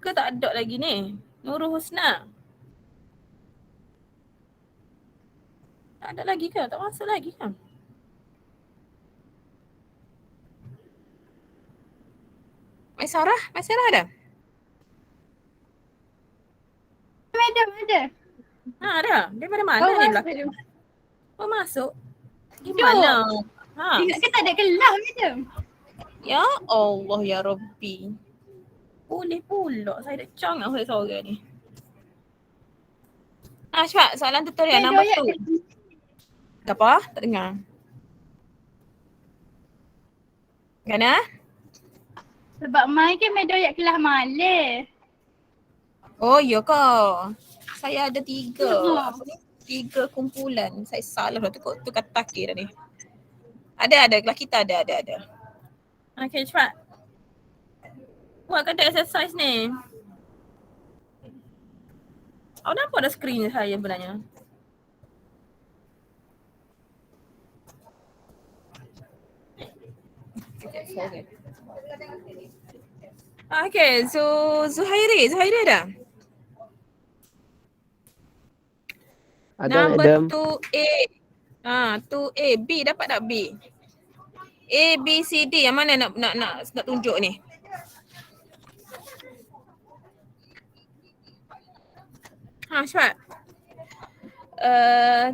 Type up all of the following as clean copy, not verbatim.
ke tak ada lagi ni? Nurul Husna. Tak ada lagi ke? Tak masuk lagi ke? Maisarah ada? Madam ada. Ada. Daripada mana ni belakang? Oh masuk. Gimana? Ingat ke tak ada kelas madam? Ya Allah ya Rabbi. Boleh pula saya dah cangak sore-sore ni. Syuat, soalan tutorial nombor 2. Apa? Tak dengar. Gana? Sebab mai ke madam ayat kelas malam. Oh ya ke? Saya ada 3. Apa ni? 3 kumpulan. Saya salah dah tukar takir dah ni. Ada. Kelas kita ada. Okay, cepat. Buat kata exercise ni. Awak nampak dah skrin saya sebenarnya? Okay, so Zuhairi ada? Ada Number madam. 2A. 2A. B dapat tak B? A, B, C, D. Yang mana nak tunjuk ni? Cepat.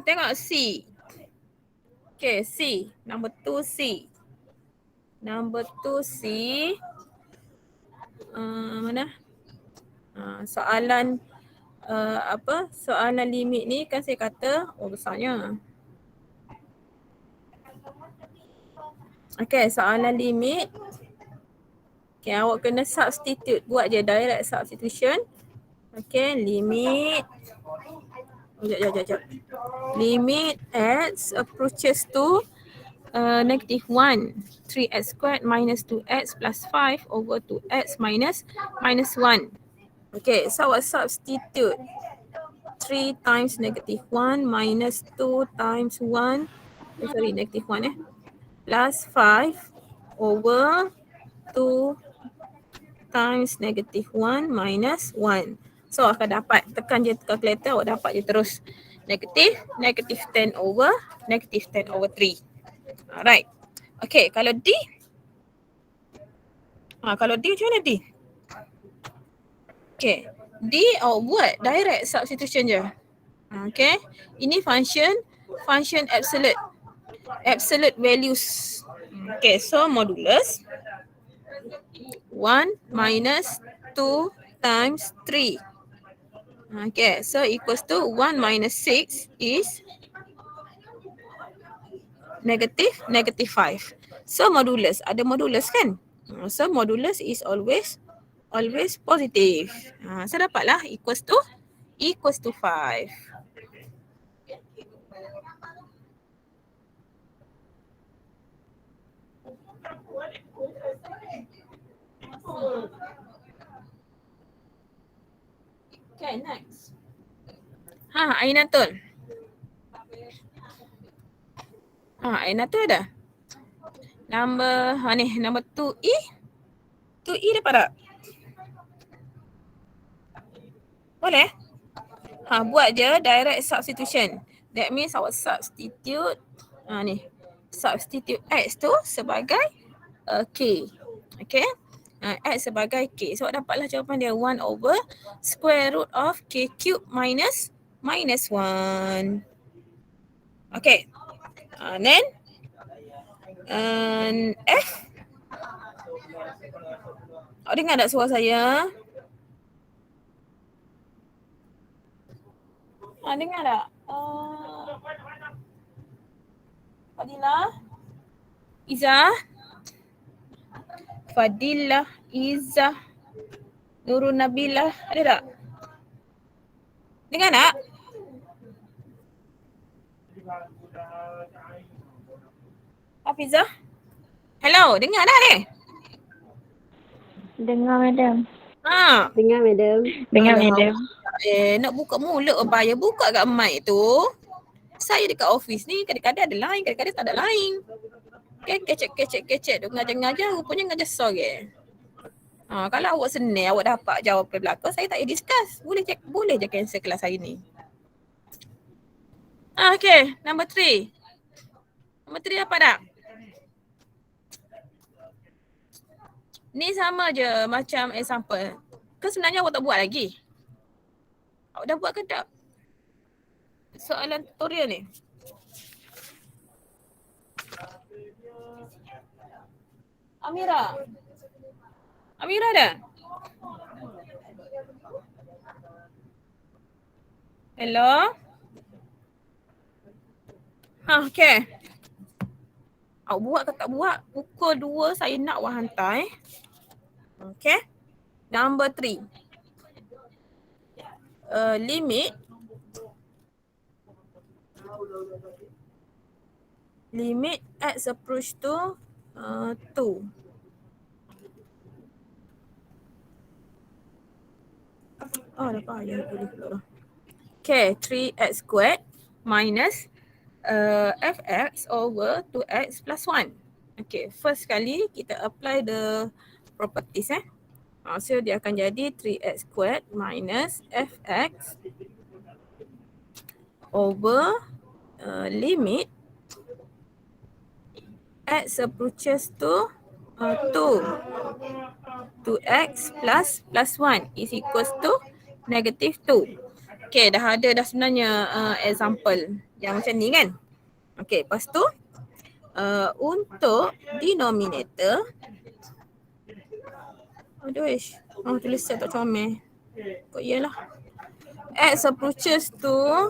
Tengok C. Okay, C. Number 2 C. Number 2 C. Mana? Soalan soalan limit ni kan saya kata besarnya. Okay, soalan limit. Okay, awak kena substitute. Buat je direct substitution. Okay, limit. Sekejap. Limit x approaches to negative 1. 3x squared minus 2x plus 5 over 2x minus 1. Okay, so awak substitute 3 times negative 1 minus 2 times 1. Negative 1 plus 5 over 2 times negative 1 minus 1. So akan dapat, tekan je calculator, awak dapat je terus negative 10 over 3. Alright. Okay, kalau D? Kalau D macam mana D? Okay, D awak buat direct substitution je. Okay, ini function absolute values. Okay, so modulus 1 minus 2 times 3. Okay, so equals to 1 minus 6 is negative 5. So modulus, ada modulus kan? So modulus is always positive. So dapatlah equals to 5. Okay, next. Ainatul. Ainatul ada? Number 2E. 2E dapat tak? Boleh? Buat je direct substitution. That means awak substitute substitute X tu sebagai K. Okay? X sebagai K. So awak dapatlah jawapan dia 1 over square root of K cube minus 1. Okay. Then F. Awak dengar tak suara saya? Dengar tak? Fadilah? Izzah? Fadilah, Izzah, Nurul Nabilah, ada tak? Dengar tak? Hafizah? Hello, dengar tak ni? Dengar madam. Dengar madam. Nak buka mulut apa ya? Buka kat mic tu. Saya dekat office ni kadang-kadang ada line, kadang-kadang tak ada line. Okay, kecek tu ngajar-ngajar, rupanya ngajar sore. Kalau awak senang, awak dapat jawapan belakang, saya tak payah discuss. Boleh je cancel kelas hari ni. Okay, number 3. Number 3 apa tak? Ni sama je macam example. Kan sebenarnya awak tak buat lagi. Awak dah buat ke tak? Soalan tutorial ni. Amira dah? Hello? Okay. Awak buat ke tak buat? Pukul 2 saya nak awak hantar Okay. Number 3. Limit x approach to 2. Dah payah boleh pula. Okay, 3x squared minus fx over 2x plus 1. Okay, first kali kita apply the properties So dia akan jadi 3x squared minus fx over limit x approaches to 2x plus 1 is equals to negative 2. Okay, dah ada sebenarnya example yang macam ni kan. Okay, lepas tu untuk denominator, tulis saya tak comel. Kok iyalah. X approaches to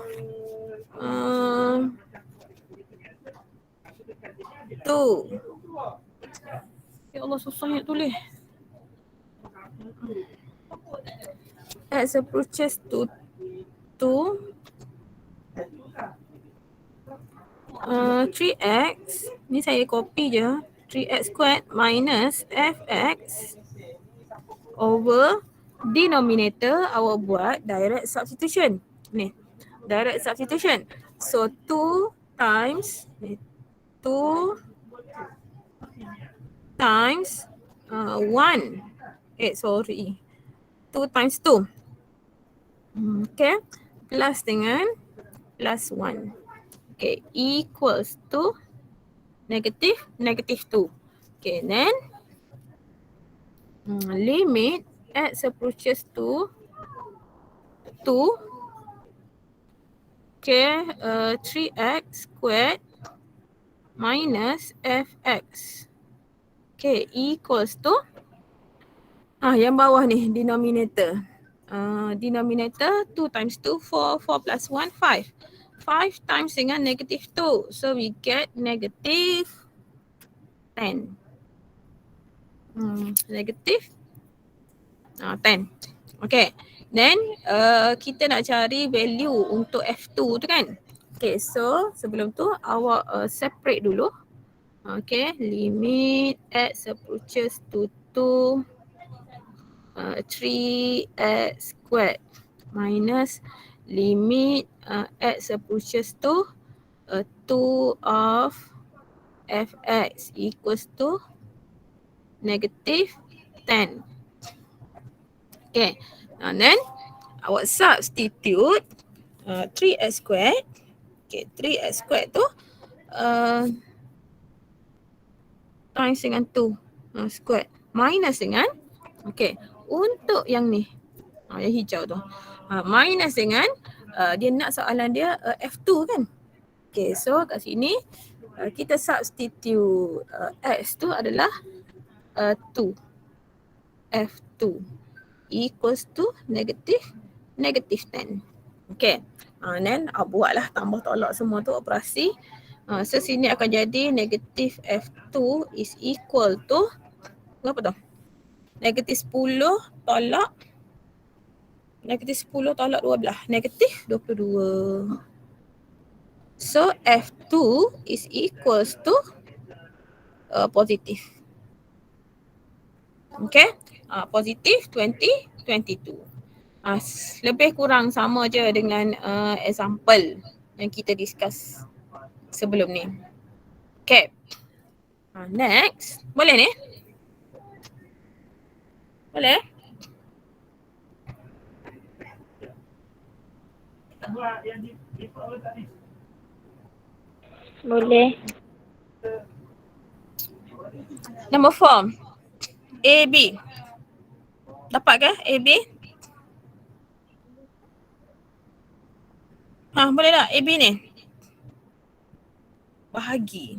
Ya Allah, susah nak tulis. X approaches to 3x, ni saya copy je, 3x squared minus fx over denominator awak buat direct substitution. Ni, direct substitution. So 2 times 1 2 times 2. Okay, plus dengan plus 1. Okay, equals to negative 2. Okay, then limit x approaches to 2. Okay, 3x squared minus fx. Okay, equals to yang bawah ni denominator. Denominator 2 times 2, 4 plus 1, 5. 5 times dengan negative 2. So we get negative 10. Negative 10. Okay. Then kita nak cari value untuk F2 tu kan. Okay, so sebelum tu awak separate dulu. Okay, limit x approaches to 2 3x squared minus limit x approaches to 2 of fx equals to negative 10. Okay, and then awak substitute 3x squared. Okay, 3x squared tu times dengan 2 squared minus dengan, okay, untuk yang ni, yang hijau tu, minus dengan, dia nak soalan dia F2 kan. Okay, so kat sini kita substitute X tu adalah 2. F2 equals to negative 10. Okay, then buatlah tambah tolak semua tu operasi. So sini akan jadi negative F2 is equal to, berapa tu? Negatif 10 tolak 12, negatif 22. So F2 is equals to positif. Okay, positif 22. Lebih kurang sama je dengan example yang kita discuss sebelum ni. Okay, next, boleh ni? Boleh? Boleh. Number 4. A, B. Dapat ke A, B? Boleh tak A, B ni? Bahagi.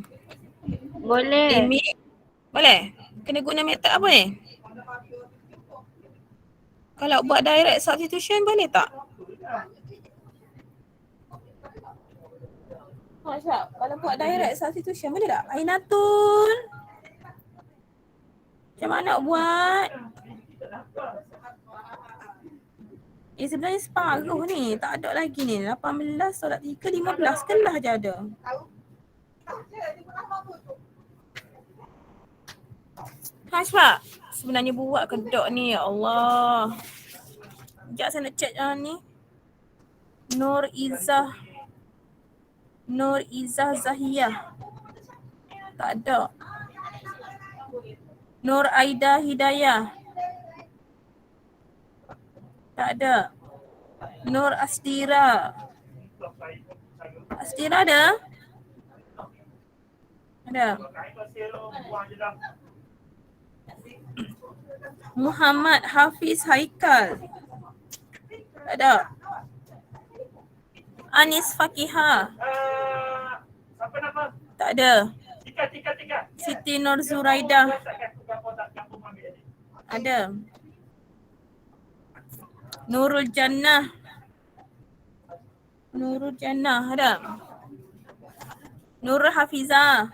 Boleh. Limit. Boleh? Kena guna metod apa ni? Kalau buat direct substitution boleh tak? Syab, kalau buat direct substitution boleh tak? Ainatul. Macam mana nak buat? Sebenarnya separuh ni. Tak ada lagi ni. 18 tolak 3, 15 kelah je ada. Syab, sebenarnya buat kedok ni, ya Allah. Sekejap saya nak check ni. Nur Izzah Zahiyah. Tak ada. Nur Aida Hidayah. Tak ada. Nur Astira. Astira ada? Ada. Muhammad Hafiz Haikal. Tak ada. Anis Fakihah. Tak ada. Siti Nur Zuraidah. Ada. Nurul Jannah. Ada. Nurul Hafizah.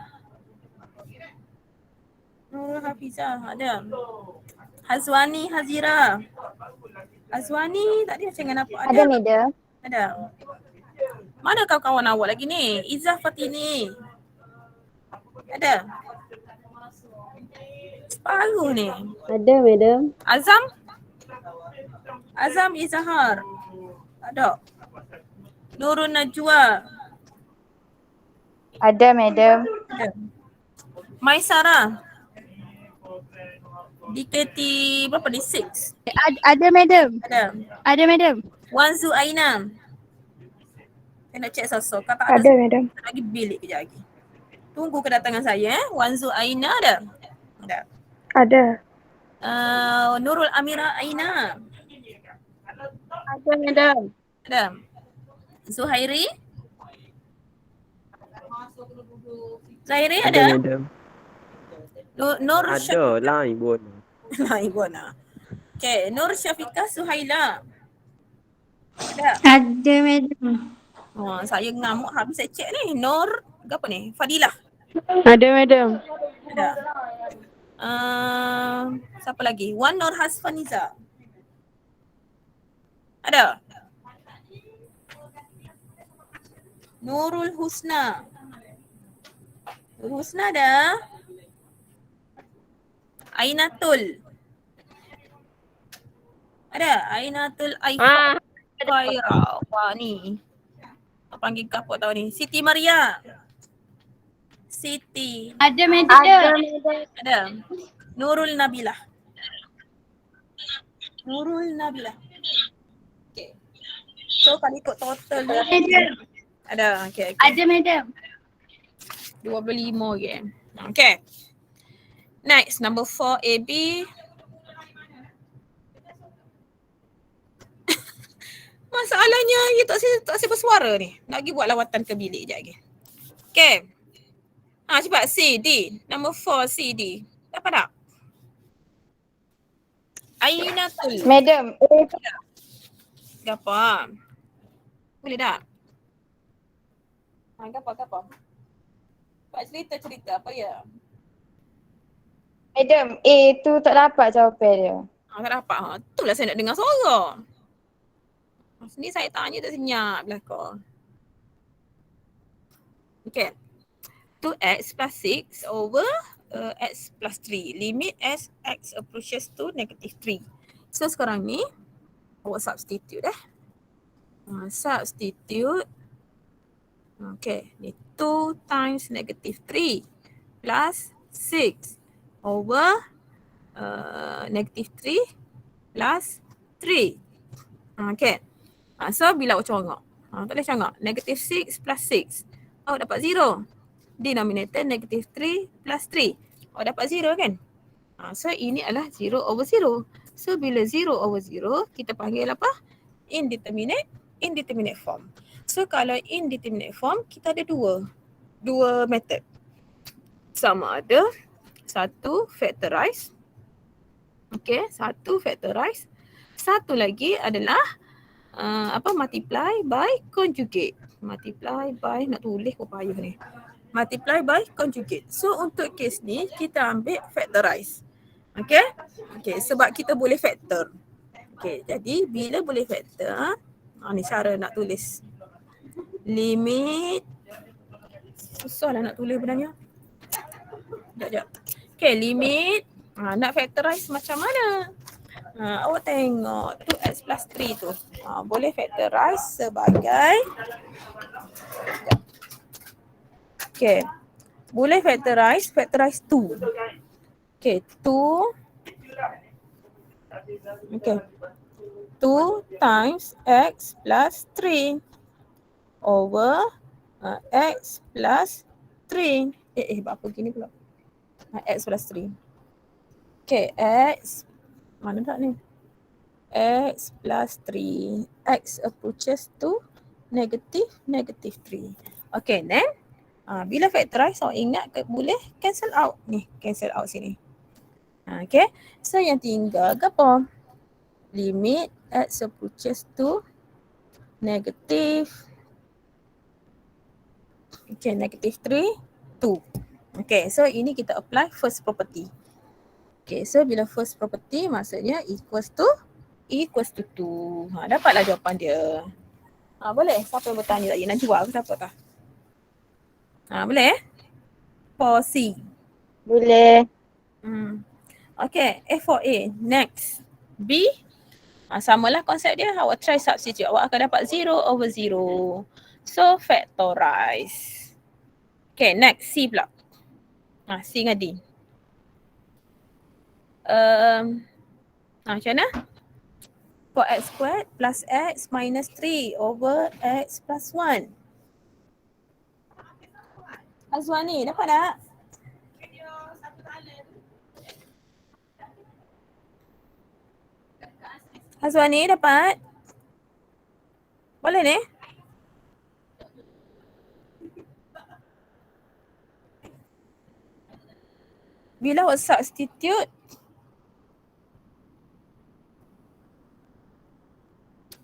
Ada. Hazwani Hazira. Hazwani tak ada macam dengan apa? Ada, madam. Ada. Mana kawan-kawan awak lagi ni? Izzah Fatini. Ada. Separuh ni. Ada, madam. Azam Izhar. Ada. Nurul Najwa. Ada, madam. Ada. Maisara. DKT berapa ni? 6. Ada, madam. Ada. Madam. Wanzu Aina. Saya nak check sosok. Kata Ada, madam. lagi bilik kejap lagi. Tunggu kedatangan saya. Wanzu Aina ada? Ada. Nurul Amira Aina. Ada, madam. Ada. Zuhairi ada? madam. Nur Ada, lain pun. Lain pun lah. Okay, Nur Syafiqah Suhaila. Ada? Ada, madam. Saya ngamuk habis saya check ni. Nur, apa ni? Fadilah. Ada, madam. Ada. Siapa lagi? Wan Nur Hasfaniza. Ada? Nurul Husna. Nurul Husna ada? Ainatul. Ada? Ainatul Khaira. Wah ni. Apa panggil kapok tahu ni? Siti Maria. Siti. Ada, madam. Ada. Nurul Nabilah. Okay. So kalau ikut total ni. Ada. Okay. Ada, madam. 25 je. Okay. Next, number 4, AB. Masalahnya, dia tak saya bersuara ni. Nak pergi buat lawatan ke bilik sekejap lagi. Okay. Cepat. C, D. Number 4, C, D. Dapat tak? Ainatul. Madam. Gapa? Boleh tak? Gapa? Pak cerita apa ya? Madam, A tu tak dapat jawapan dia. Tak dapat. Itulah saya nak dengar suara. Sini saya tanya tak senyap belakang. Okay. 2x plus 6 over x plus 3. Limit as x approaches to -3. So sekarang ni awak substitute substitute. Okay. Ni 2 times -3 plus 6 over negative 3 plus 3. Okay. So bila awak congak? Tak boleh congak. Negative 6 plus 6. Awak dapat 0. Denominator negative 3 plus 3. Awak dapat 0 kan? So ini adalah 0 over 0. So bila 0 over 0, kita panggil apa? Indeterminate form. So kalau indeterminate form, kita ada dua method. Sama ada satu factorize. Okay, satu factorize. Satu lagi adalah multiply by conjugate. Multiply by, nak tulis pun payah ni. Multiply by conjugate. So untuk kes ni kita ambil factorize. Okay? Okay, sebab kita boleh factor. Okay, jadi bila boleh factor, ni cara nak tulis. Limit, susah lah nak tulis benarnya. Sekejap. Okay, limit, nak factorize macam mana? Awak tengok 2x plus 3 tu. Boleh factorize sebagai, okay, boleh factorize 2. Okay, 2, okay, 2 times x plus 3 over x plus 3. Apa gini pula? X plus 3. Okay, x, mana tak ni? X plus 3. X approaches to negative 3. Okay, then bila factorize, awak ingat boleh cancel out ni. Cancel out sini. Okay, so yang tinggal apa? Limit x approaches to negative, okay, negative 3, 2. Okay, so ini kita apply first property. Okay, so bila first property maksudnya equals to 2. Dapatlah jawapan dia. Boleh? Siapa yang bertanya tadi? Nak jual ke siapa tak? Boleh? For C. Boleh. Okay, A for A. Next. B. Samalah konsep dia. Awak try substitute. Awak akan dapat 0 over 0. So, factorize. Okay, next. C pula. C dengan D. Macam mana? For x squared plus x minus 3 over x plus 1. Azwan ni, dapat tak? Azwan ni dapat? Boleh ni? Bila awak substitute,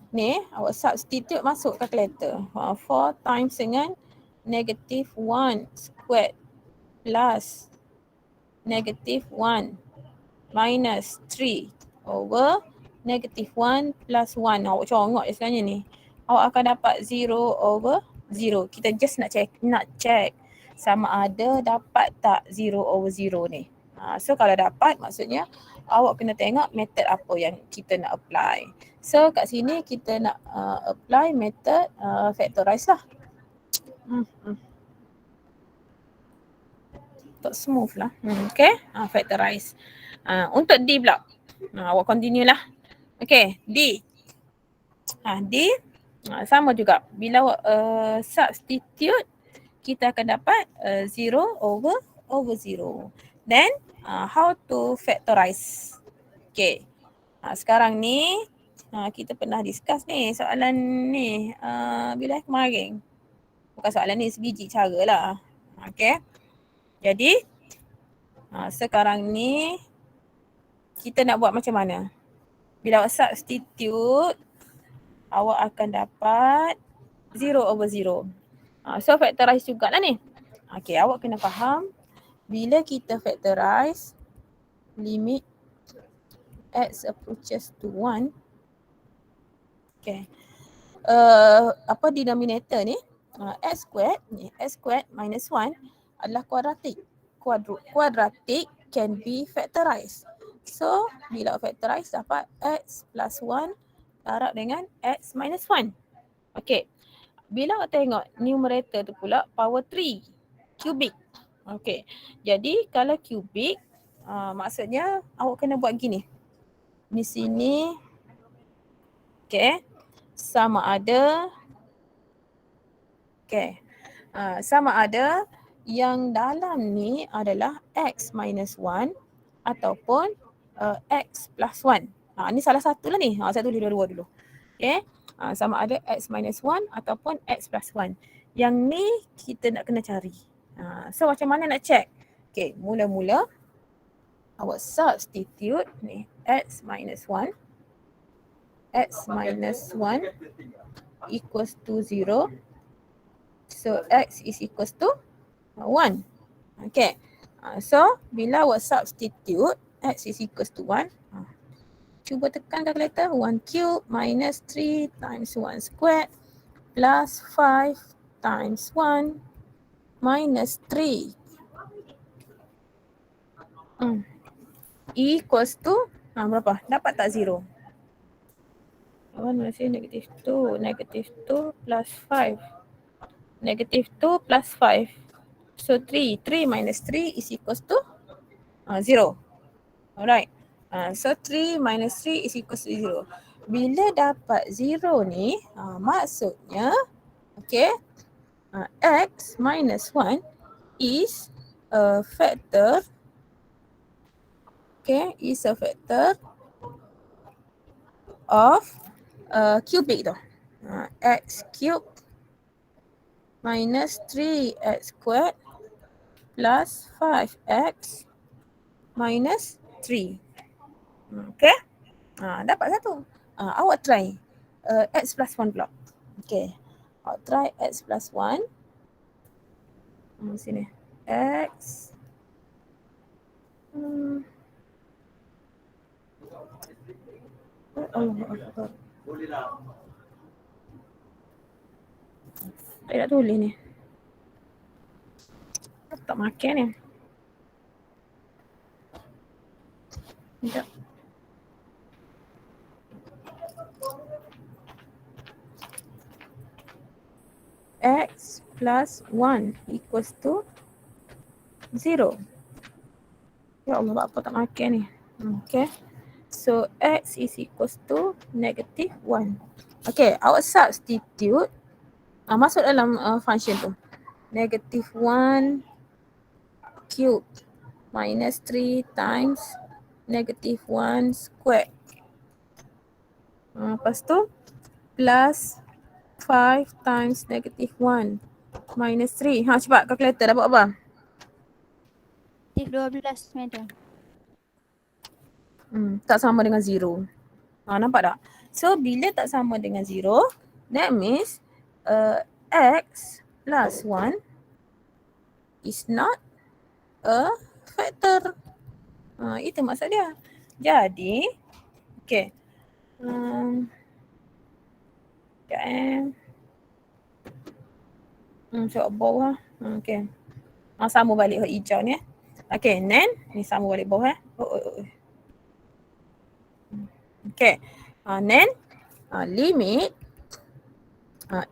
ni awak substitute masuk calculator. 4 times dengan negative 1 squared plus negative 1 minus 3 over negative 1 plus 1. Awak congok je sebenarnya ni. Awak akan dapat 0 over 0. Kita just nak check sama ada dapat tak 0 over 0 ni. So kalau dapat maksudnya awak kena tengok method apa yang kita nak apply. So kat sini kita nak apply method factorize lah. Tak smooth lah. Okay, factorize. Untuk D pula. Awak continue lah. Okay, D. D sama juga. Bila awak substitute, kita akan dapat 0 over 0. Then how to factorize? Okay. Sekarang ni kita pernah discuss ni soalan ni bila kemarin. Bukan soalan ni, sebiji cara lah. Okay. Jadi sekarang ni kita nak buat macam mana? Bila awak substitute, awak akan dapat 0 over 0. So factorize jugalah ni. Okay, awak kena faham bila kita factorize limit x approaches to 1. Okay. Denominator ni x squared minus 1 adalah kuadratik. Kuadratik can be factorized. So, bila factorize dapat x plus 1 darab dengan x minus 1. Okay. Bila awak tengok numerator tu pula power 3. Cubic. Okay. Jadi, kalau cubic, Maksudnya awak kena buat gini. Di sini, okay, sama ada, okay, sama ada yang dalam ni adalah x minus 1 ataupun x plus 1. Ni salah satu lah ni. Saya tulis dua-dua dulu. Okay. Sama ada x minus 1 ataupun x plus 1. Yang ni kita nak kena cari. So macam mana nak check? Okay, mula-mula awak substitute ni x minus 1. X minus 1 equals to 0. So x is equals to 1. Okay. So bila awak substitute x is equals to 1. Cuba tekan kalkulator. 1 cube minus 3 times 1 squared plus 5 times 1 minus 3. Equals to berapa? Dapat tak 0? 1 minus negative 2. Negative 2 plus 5. Negative 2 plus 5. So 3. 3 minus 3 is equals to 0. Alright. So 3 minus 3 is equals to 0. Bila dapat 0 ni, maksudnya, okay, x minus 1 is a factor, okay, is a factor of cubic tu. X cube minus 3x squared plus 5x minus 3. Okay. Dapat satu. Awak try x plus 1 pula. Okay. Awak try x plus 1. Sini. X. Allah. Tak nak tulis ni. Tak makan ni. Sekejap. X plus 1 equals to 0. Ya Allah, apa tak makan ni. Okay. So, x is equals to negative 1. Okay, awak substitute. Masuk dalam function tu. Negative 1 cube minus 3 times negative 1 squared. Lepas tu, plus 5 times negative 1 minus 3. Cepat kalkulator dapat apa? Negative 12, madam. Tak sama dengan 0. Nampak tak? So, bila tak sama dengan 0, that means x plus 1 is not a factor. Itu maksud dia. Jadi, okay. Coba bawah. Okay. Sambung balik hijau ni. Okay, then ni sambung balik bawah. Okay. Then limit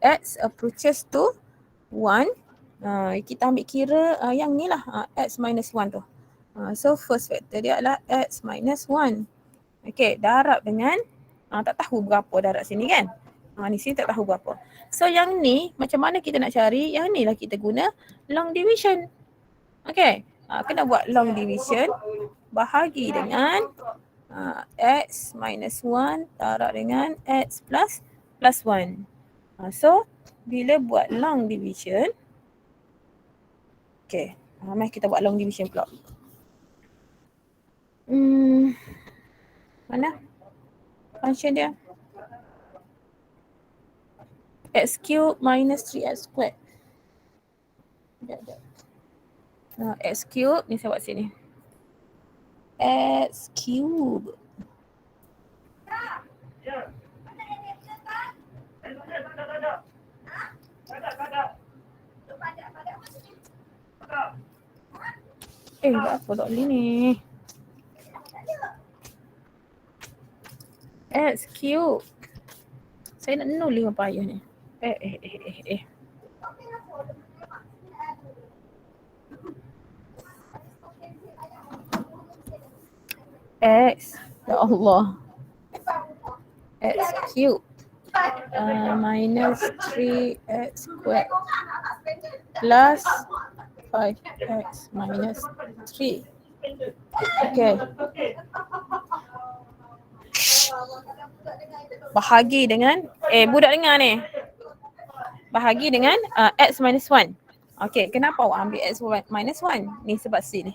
x approaches to 1. Kita ambil kira yang ni lah, x minus 1 tu. So first factor dia adalah x minus 1. Okay, darab dengan tak tahu berapa darab sini kan. Ni sini tak tahu berapa. So yang ni macam mana kita nak cari? Yang ni lah kita guna long division. Okay, kena buat long division. Bahagi dengan x minus 1 darab dengan x plus 1. So bila buat long division, okay, mari kita buat long division pula. Mana function dia? X cube minus 3x squared. X cube ni saya buat sini. X cube. Apa tak boleh ni? X cube. Saya nak nulis apa payah ni. X. Ya Allah. X cube. Minus 3x squared plus 5x minus 3. Okay. Bahagi dengan, budak dengar ni. Bahagi dengan x minus 1. Okay, kenapa awak ambil x minus 1? Ni sebab C ni.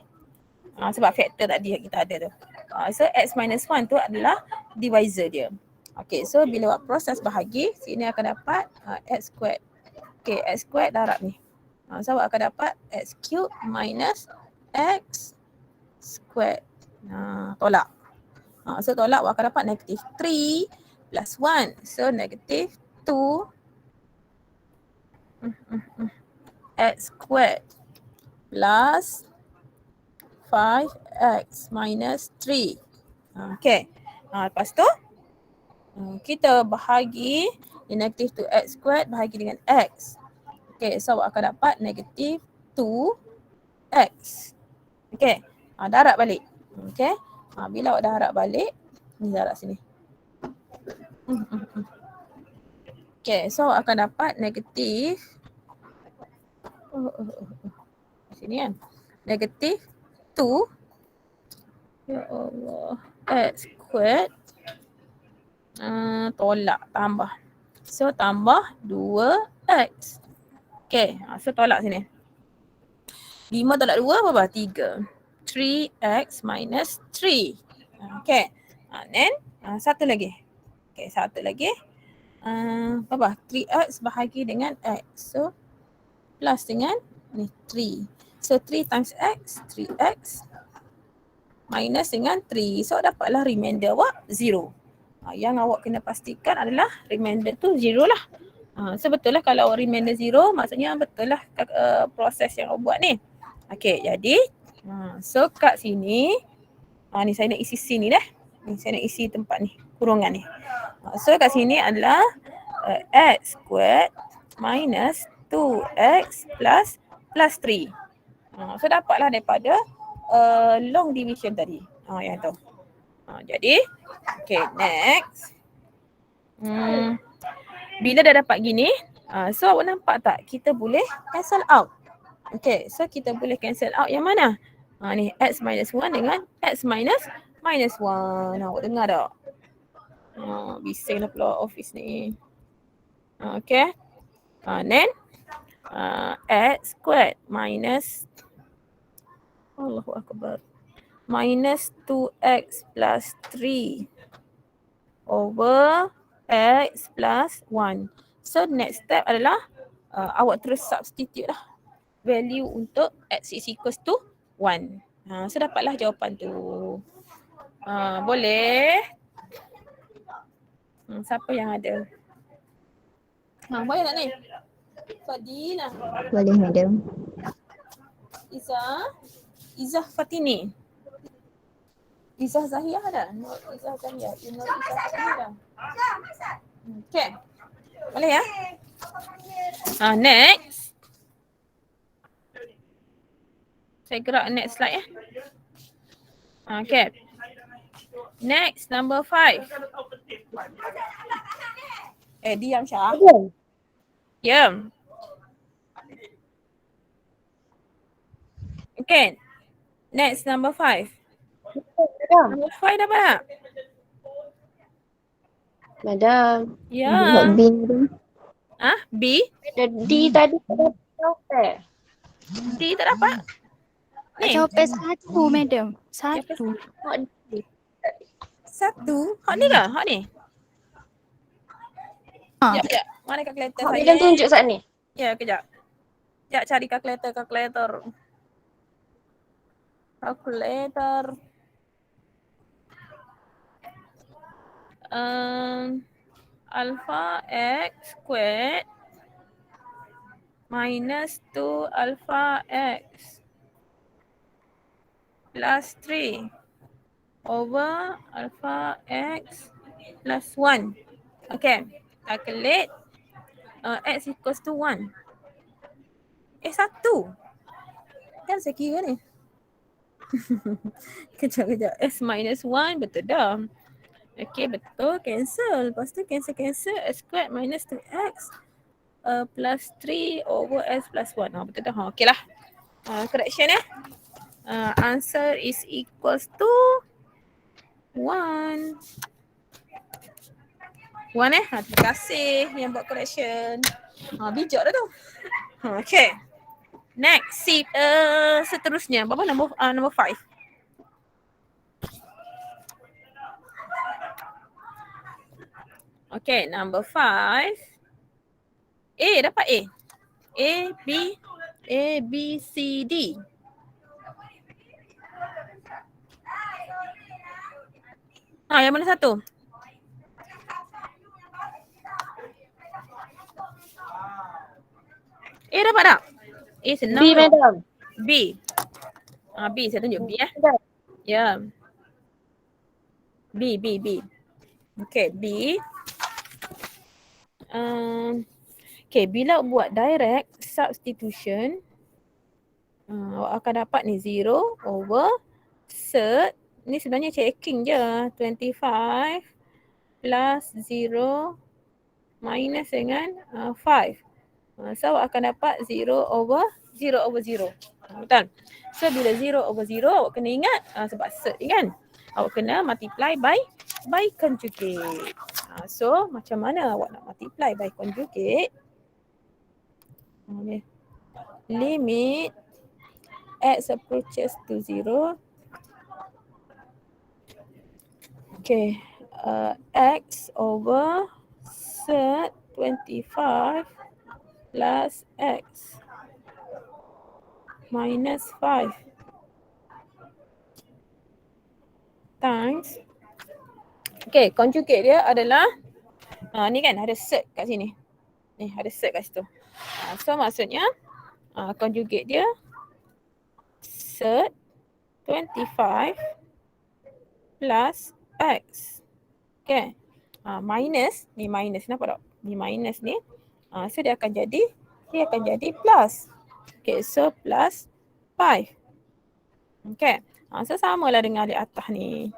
Sebab faktor tadi yang kita ada tu. So x minus 1 tu adalah divisor dia. Okay, so bila awak proses bahagi, sini akan dapat x squared. Okay, x squared darab ni. So awak akan dapat x cube minus x squared. Tolak. So tolak awak akan dapat negative 3 plus 1. So negative 2 x squared plus 5x minus 3. Okay. Lepas tu kita bahagi negative 2x squared bahagi dengan x. Okay. So awak akan dapat negative 2x. Okay. Darab balik. Okay. Bila awak darab balik, ni darab sini. Okay. So awak akan dapat negative sini kan. Negative 2 ya Allah x squared tolak tambah. So tambah 2x. Okay, so tolak sini. 5 tolak 2 berapa? 3. 3x minus 3. Okay, then satu lagi. Okay, satu lagi. Berapa? 3x bahagi dengan x. So plus dengan ni 3. So 3 times x, 3x minus dengan 3. So dapatlah remainder awak 0. Yang awak kena pastikan adalah remainder tu 0 lah. So betul lah kalau remainder 0, maksudnya betul lah proses yang awak buat ni. Okay, jadi so kat sini, ni saya nak isi sini dah. Ni saya nak isi tempat ni, kurungan ni. So kat sini adalah x squared minus 2x plus 3. So dapatlah daripada long division tadi. Yang tu. Jadi, okay, next. Bila dah dapat gini, so awak nampak tak? Kita boleh cancel out. Okay, so kita boleh cancel out yang mana? Ni x minus 1 dengan x minus 1. Awak dengar tak? Bising lah pula office ni. Okay. Then, x squared minus Allahu Akbar. Minus 2x plus 3 over x plus 1. So next step adalah awak terus substitute lah value untuk x is equals to 1. So dapatlah jawapan tu. Boleh? Siapa yang ada? Boleh tak ni? Fadila. Boleh, madam. Izzah Fatini. Izzah Zahia ada? Izzah Zahia. Izzah Fatini ada? Okay. Boleh ya? Next. Saya gerak next slide ya. Okay. Next, number 5. Diam Syah. Diam. Okay. Next, number 5. Number 5 dapat tak? Madam. Ya. B, madam. B? D tadi tak dapat. D tak dapat? Ni. Jawapan 1, madam. 1. 1? Hak ni lah, hak ni. Sekejap. Mana kalkulator saya? Madam tunjuk saat ni. Ya, kejap. Sekejap cari kalkulator. Alpha x squared minus 2 alpha x plus 3 over alpha x plus 1. Okay, calculate x equals to 1. 1. Kan saya kira ni. Kejap. S minus 1 betul dah. Okay, betul. Cancel. Lepas tu cancel. S squared minus 2x plus 3 over S plus 1. Betul dah. Okay lah. Correction answer is equals to 1. 1 terima kasih yang buat correction. Bijak dah tu. Okay. Next, seterusnya. Berapa nombor 5? Okay, number 5. Dapat A. A, B, C, D. Yang mana satu? A dapat tak? A senang. B, madam. B. B, saya tunjuk B Ya. Yeah. B. Okay, B. Okay, bila buat direct substitution, awak akan dapat ni 0 over cert. Ni sebenarnya checking je. 25 plus 0 minus dengan 5. So awak akan dapat 0 over 0. Betul? So bila 0 over 0 awak kena ingat sebab cert ni kan. Awak kena multiply by conjugate. So macam mana awak nak multiply by conjugate? Limit x approaches to 0. Okay, x over cert 25 plus x minus 5 times. Okay, conjugate dia adalah ni kan ada cert kat sini. Ni ada cert kat situ. So maksudnya conjugate dia cert 25 plus x. Okay. Minus, ni minus, nampak tak? Ni minus ni. So dia akan jadi plus. Okay, so plus 5. Okay. So samalah dengan di atas ni.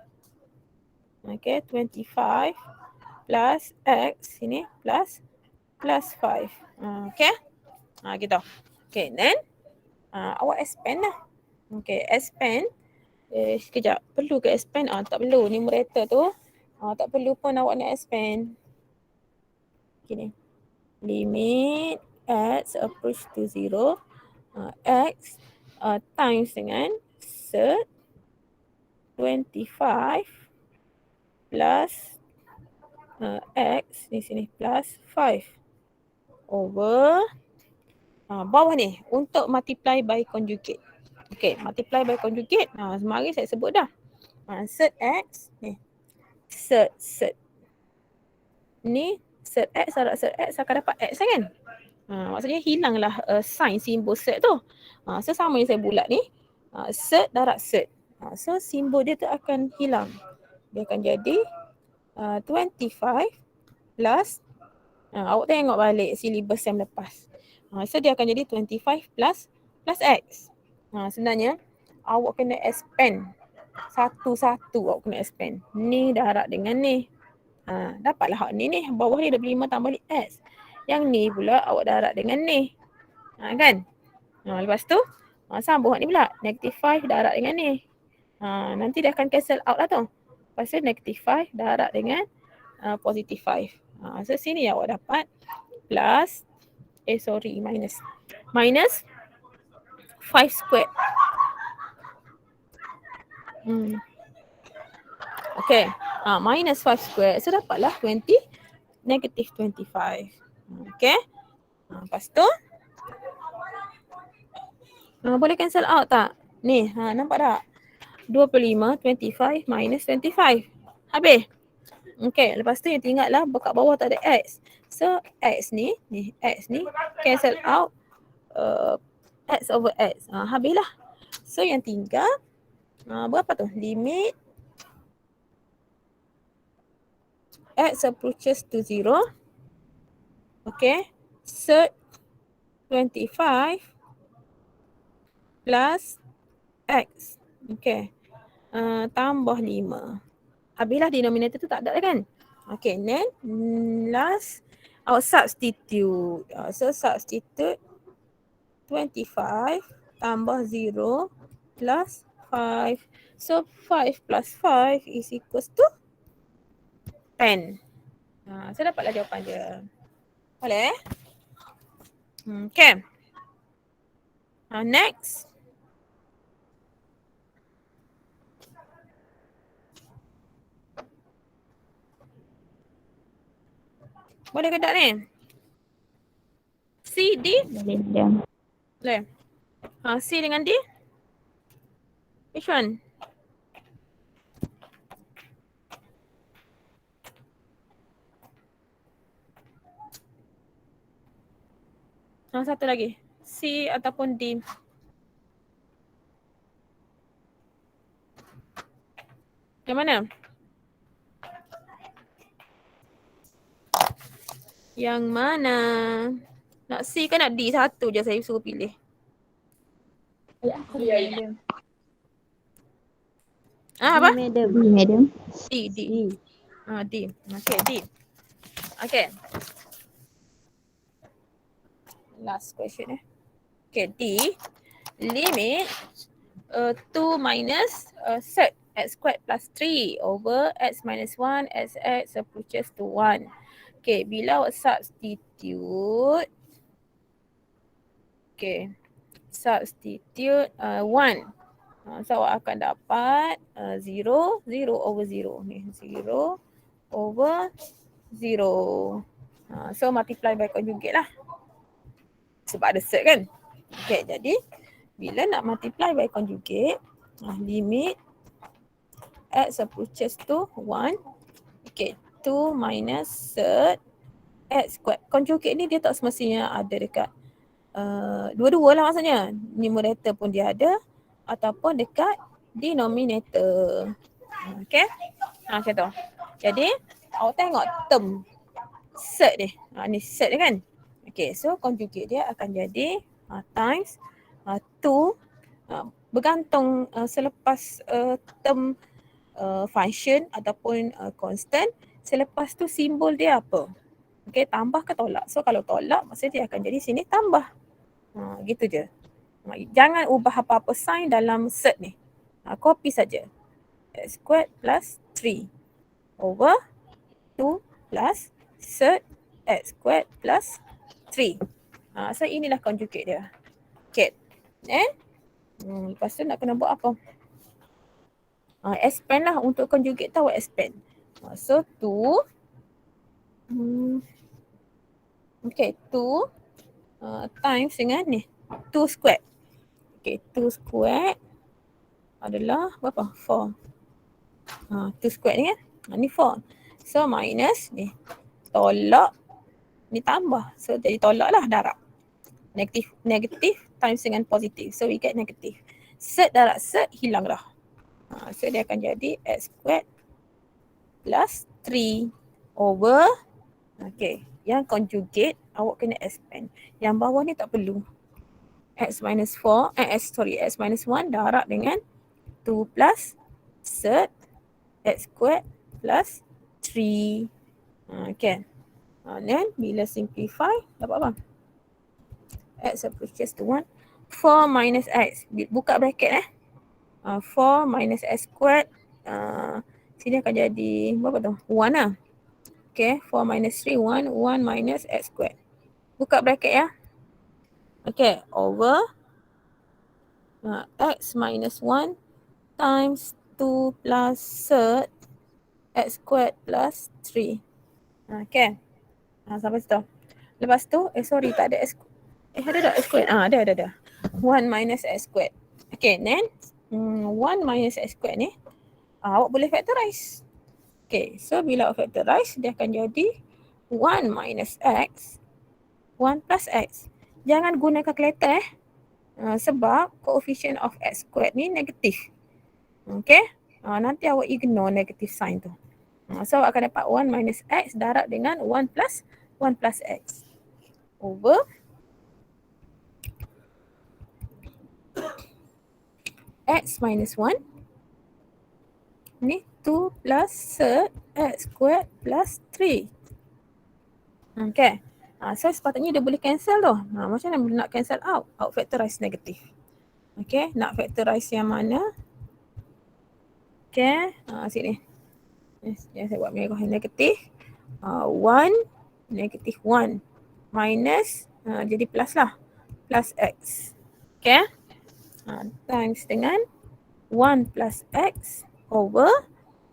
Okay, 25 plus x, sini plus 5. Okay. Gitu. Okay, then awak expand lah. Okay, expand. Sekejap, perlu ke expand? Tak perlu, numerator tu. Tak perlu pun awak nak expand. Gini. Limit x approach to 0. X times dengan cert 25 plus x di sini plus 5 over bawah ni untuk multiply by conjugate. Okay, multiply by conjugate. Semari saya sebut dah. Cert x ni. Cert. Ni cert x darab cert x akan dapat x kan? Maksudnya hilanglah sign simbol cert tu. So sama yang saya bulat ni. Cert darab cert. So simbol dia tu akan hilang. Dia akan jadi 25 plus awak tengok balik silibus yang lepas. So dia akan jadi 25 plus x. Sebenarnya awak kena expand satu-satu, awak kena expand. Ni darab dengan ni. Dapatlah hak ni. Bawah ni 25 tambah x. Yang ni pula awak darab dengan ni. Kan? Lepas tu sambung hak ni pula. Negative 5 darab dengan ni. Nanti dia akan cancel out lah tu. Lepas tu negative 5 darab dengan positive 5. So sini awak dapat plus minus. Minus 5 squared. Okay. Minus 5 squared. So dapatlah negative 25. Okay. Lepas tu boleh cancel out tak? Ni, nampak tak? 25, 25 minus 25. Habis. Okay, lepas tu yang tinggallah kat bawah tak ada x. So x ni cancel out x over x. Habislah. So yang tinggal berapa tu? Limit x approaches to 0. Okay. Cert 25 plus x Okay. Tambah 5. Habislah denominator tu tak ada kan? Okay, then last our substitute. So substitute 25 tambah 0 plus 5. So 5 plus 5 is equals to 10. So dapatlah jawapan dia. Boleh? Okay. Next. Boleh ke tak ni? C, D? Boleh, madam. Boleh. C dengan D? Which one? Satu lagi. C ataupun D? Yang mana? Yang mana? Nak C ke nak D? Satu je saya suruh pilih. Apa? Madam. Madam. D. D. D. Okay, D. Okay. Last question Okay, D. Limit 2 minus set x squared plus 3 over x minus 1 as x approaches to 1. Okay, bila awak substitute. Okay. Substitute 1. So awak akan dapat 0, 0 over 0 ni. 0 over 0. So multiply by conjugate lah. Sebab ada set kan. Okay, jadi bila nak multiply by conjugate, limit x approaches to 1. Okay, 2 minus set x squared. Conjugate ni dia tak semestinya ada dekat dua-dua lah maksudnya. Numerator pun dia ada ataupun dekat denominator. Okay. Macam tu. Jadi awak tengok term set ni. Ni set ni kan. Okay, so conjugate dia akan jadi times 2 bergantung selepas term function ataupun constant, selepas tu simbol dia apa. Okay, tambah ke tolak. So kalau tolak maksudnya dia akan jadi sini tambah. Gitu je. Jangan ubah apa-apa sign dalam set ni. Copy saja. X squared plus 3 over 2 plus set x squared plus 3. So inilah conjugate dia. Okay. Lepas tu nak kena buat apa? Expand lah untuk conjugate tu, expand. So 2 okay, 2 times dengan ni 2 squared. Okay, 2 squared adalah berapa? 4. 2 squared ni kan? Ni 4. So minus ni. Tolak. Ni tambah. So jadi tolak lah darab. Negatif times dengan positif. So we get negative. Set darab set hilang dah. So dia akan jadi x squared plus 3 over. Okay. Yang conjugate awak kena expand. Yang bawah ni tak perlu. X minus 1 darab dengan 2 plus set x squared plus 3. Okay. Then bila simplify dapat apa? X approaches to 1. 4 minus x. Buka bracket 4 minus x squared. Sini akan jadi berapa tu? 1 lah. Okay. 4 minus 3. 1 minus x squared. Buka bracket ya. Okay. Over x minus 1 times 2 plus set x squared plus 3. Okay. Sampai situ. Lepas tu, tak ada x. Ada x squared? Ada. 1 minus x squared. Okay, then 1 minus x squared ni awak boleh factorize. Okay, so bila awak factorize, dia akan jadi 1 minus x, 1 plus x. Jangan guna calculator sebab coefficient of x squared ni negatif. Okay, nanti awak ignore negative sign tu. So awak akan dapat 1 minus x darab dengan 1 plus x over X minus 1. Ni 2 plus third X squared plus 3. Okay. So sepatutnya dia boleh cancel tu. Macam mana nak cancel out? Out factorize negatif. Okay. Nak factorize yang mana? Okay. Sini. Yang saya buat merah negatif. 1 negatif 1 minus jadi plus lah. Plus X. Okay. Times dengan 1 plus X over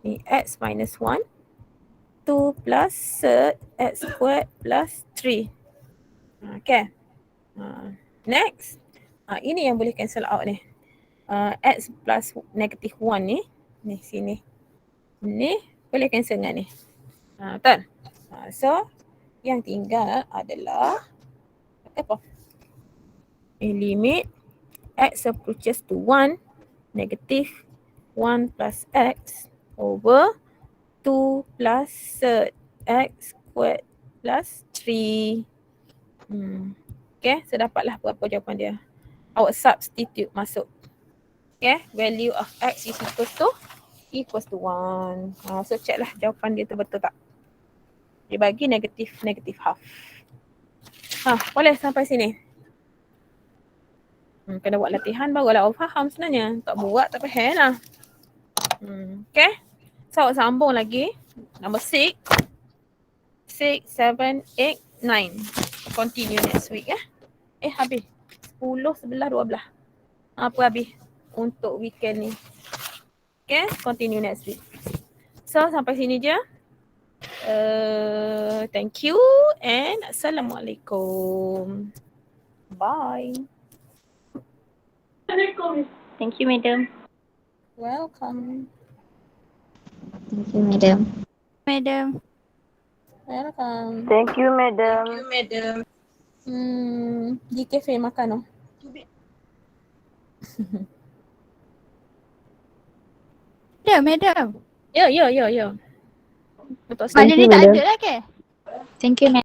ni X minus 1. 2 plus third X squared plus 3. Okay. Next. Ini yang boleh cancel out ni. X plus negatif 1 ni. Ni sini. Ni boleh cancel dengan ni. Betul? So, yang tinggal adalah apa? Limit X approaches to 1 negative 1 plus X over 2 plus third X squared plus 3. Okay, so dapatlah berapa jawapan dia. Awak substitute masuk. Okay, value of X is equals to 1. So check lah jawapan dia tu betul tak. Dia bagi negatif half. Boleh sampai sini. Kena buat latihan barulah awak faham sebenarnya. Tak buat tak faham lah. Okay. So awak sambung lagi. Number 6, 7, 8, 9. Continue next week habis. 10, 11, 12. Apa habis untuk weekend ni. Okay. Continue next week. So sampai sini je. Thank you and Assalamualaikum. Bye. Thank you, madam. Welcome. Thank you, madam. Madam. Welcome. Thank you, madam. Di cafe makan Madam. Ya. Betul. Mana ni tak ada lah ke? Thank you, madam.